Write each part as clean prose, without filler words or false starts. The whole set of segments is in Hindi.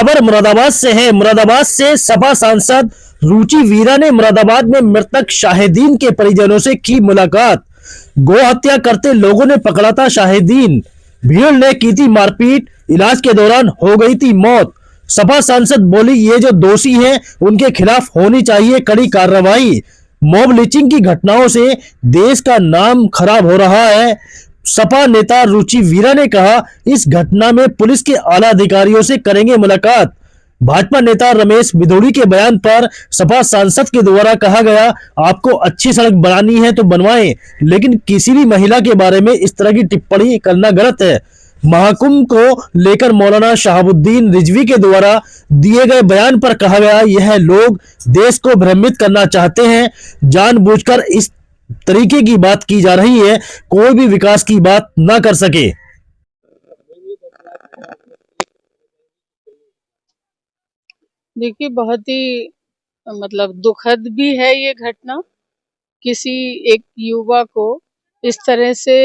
खबर मुरादाबाद से है। मुरादाबाद से सपा सांसद रुचि वीरा ने मुरादाबाद में मृतक शाहिदीन के परिजनों से की मुलाकात। गौ हत्या करते लोगों ने पकड़ा था शाहिदीन, भीड़ ने की थी मारपीट, इलाज के दौरान हो गई थी मौत। सपा सांसद बोली, ये जो दोषी हैं उनके खिलाफ होनी चाहिए कड़ी कार्रवाई। मॉब लिंचिंग की घटनाओं से देश का नाम खराब हो रहा है। सपा नेता रुचि वीरा ने कहा, इस घटना में पुलिस के आला अधिकारियों से करेंगे मुलाकात। भाजपा नेता रमेश बिधूड़ी के बयान पर सपा सांसद के द्वारा कहा गया, आपको अच्छी सड़क बनानी है तो बनवाएं, लेकिन किसी भी महिला के बारे में इस तरह की टिप्पणी करना गलत है। महाकुंभ को लेकर मौलाना शहाबुद्दीन रिजवी के द्वारा दिए गए बयान पर कहा गया, यह लोग देश को भ्रमित करना चाहते हैं, जानबूझकर इस तरीके की बात की जा रही है, कोई भी विकास की बात ना कर सके। देखिए, बहुत ही दुखद भी है ये घटना। किसी एक युवा को इस तरह से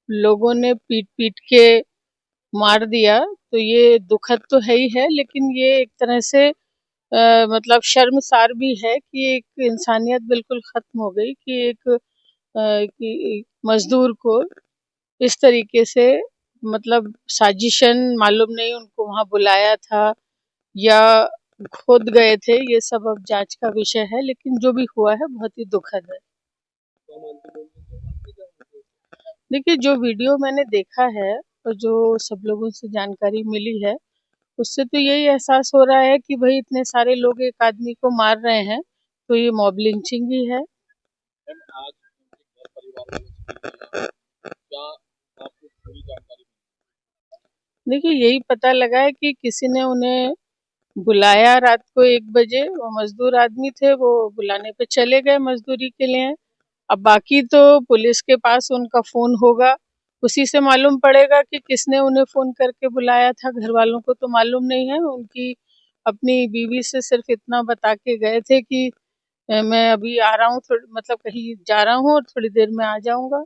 लोगों ने पीट पीट के मार दिया, तो ये दुखद तो है ही है, लेकिन ये एक तरह से शर्मसार भी है कि एक इंसानियत बिल्कुल खत्म हो गई कि एक मजदूर को इस तरीके से साजिशन मालूम नहीं उनको वहां बुलाया था या खुद गए थे, ये सब अब जांच का विषय है, लेकिन जो भी हुआ है बहुत ही दुखद है। देखिए, जो वीडियो मैंने देखा है और जो सब लोगों से जानकारी मिली है, उससे तो यही एहसास हो रहा है कि भाई इतने सारे लोग एक आदमी को मार रहे हैं, तो ये मॉब लिंचिंग ही है। देखिए, यही पता लगा है कि किसी ने उन्हें बुलाया रात को 1 बजे, वो मजदूर आदमी थे, वो बुलाने पे चले गए मजदूरी के लिए। अब बाकी तो पुलिस के पास उनका फोन होगा, उसी से मालूम पड़ेगा कि किसने उन्हें फोन करके बुलाया था। घर वालों को तो मालूम नहीं है। उनकी अपनी बीवी से सिर्फ इतना बता के गए थे कि मैं अभी आ रहा हूँ, कहीं जा रहा हूँ और थोड़ी देर में आ जाऊंगा।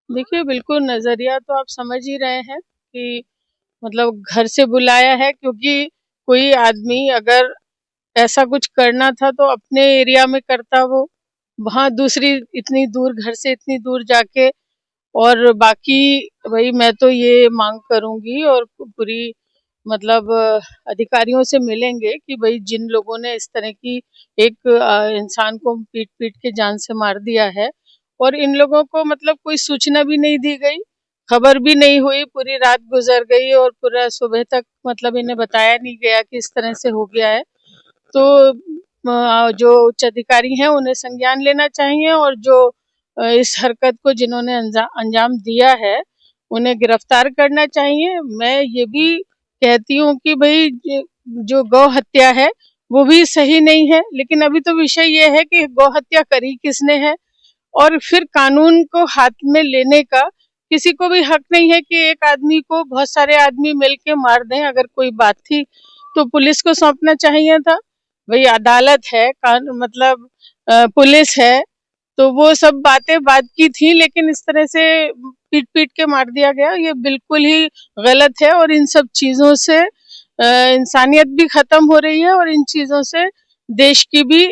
देखिए, बिल्कुल नजरिया तो आप समझ ही रहे हैं कि घर से बुलाया है, क्योंकि कोई आदमी अगर ऐसा कुछ करना था तो अपने एरिया में करता, वो वहां दूसरी इतनी दूर घर से इतनी दूर जाके। और बाकी भाई मैं तो ये मांग करूंगी और पूरी अधिकारियों से मिलेंगे कि भाई जिन लोगों ने इस तरह की एक इंसान को पीट पीट के जान से मार दिया है, और इन लोगों को कोई सूचना भी नहीं दी गई, खबर भी नहीं हुई, पूरी रात गुजर गई और पूरा सुबह तक इन्हें बताया नहीं गया कि इस तरह से हो गया है। तो जो उच्च अधिकारी हैं उन्हें संज्ञान लेना चाहिए, और जो इस हरकत को जिन्होंने अंजाम दिया है उन्हें गिरफ्तार करना चाहिए। मैं ये भी कहती हूँ कि भाई जो गौ हत्या है वो भी सही नहीं है, लेकिन अभी तो विषय ये है कि गौ हत्या करी किसने है, और फिर कानून को हाथ में लेने का किसी को भी हक नहीं है कि एक आदमी को बहुत सारे आदमी मिलके मार दें। अगर कोई बात थी तो पुलिस को सौंपना चाहिए था। भाई अदालत है, पुलिस है, तो वो सब बातें बात की थी, लेकिन इस तरह से पीट पीट के मार दिया गया, ये बिल्कुल ही गलत है। और इन सब चीजों से इंसानियत भी खत्म हो रही है, और इन चीजों से देश की भी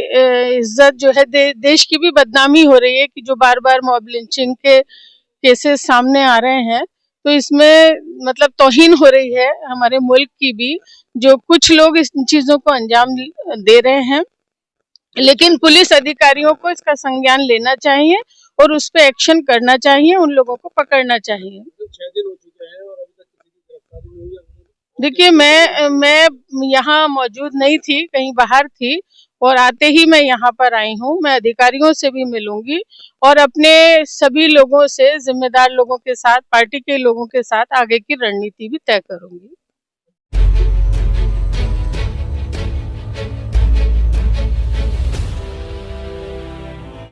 इज्जत जो है, देश की भी बदनामी हो रही है कि जो बार बार मॉब लिंचिंग के केसेस सामने आ रहे हैं, तो इसमें तौहीन हो रही है हमारे मुल्क की भी, जो कुछ लोग इस चीजों को अंजाम दे रहे हैं। लेकिन पुलिस अधिकारियों को इसका संज्ञान लेना चाहिए और उस पर एक्शन करना चाहिए, उन लोगों को पकड़ना चाहिए। 6 दिन हो चुके हैं और अभी तक किसी की गिरफ्तारी नहीं हुई है। देखिए, मैं यहाँ मौजूद नहीं थी, कहीं बाहर थी, और आते ही मैं यहाँ पर आई हूँ। मैं अधिकारियों से भी मिलूंगी और अपने सभी लोगों से, जिम्मेदार लोगों के साथ, पार्टी के लोगों के साथ आगे की रणनीति भी तय करूंगी।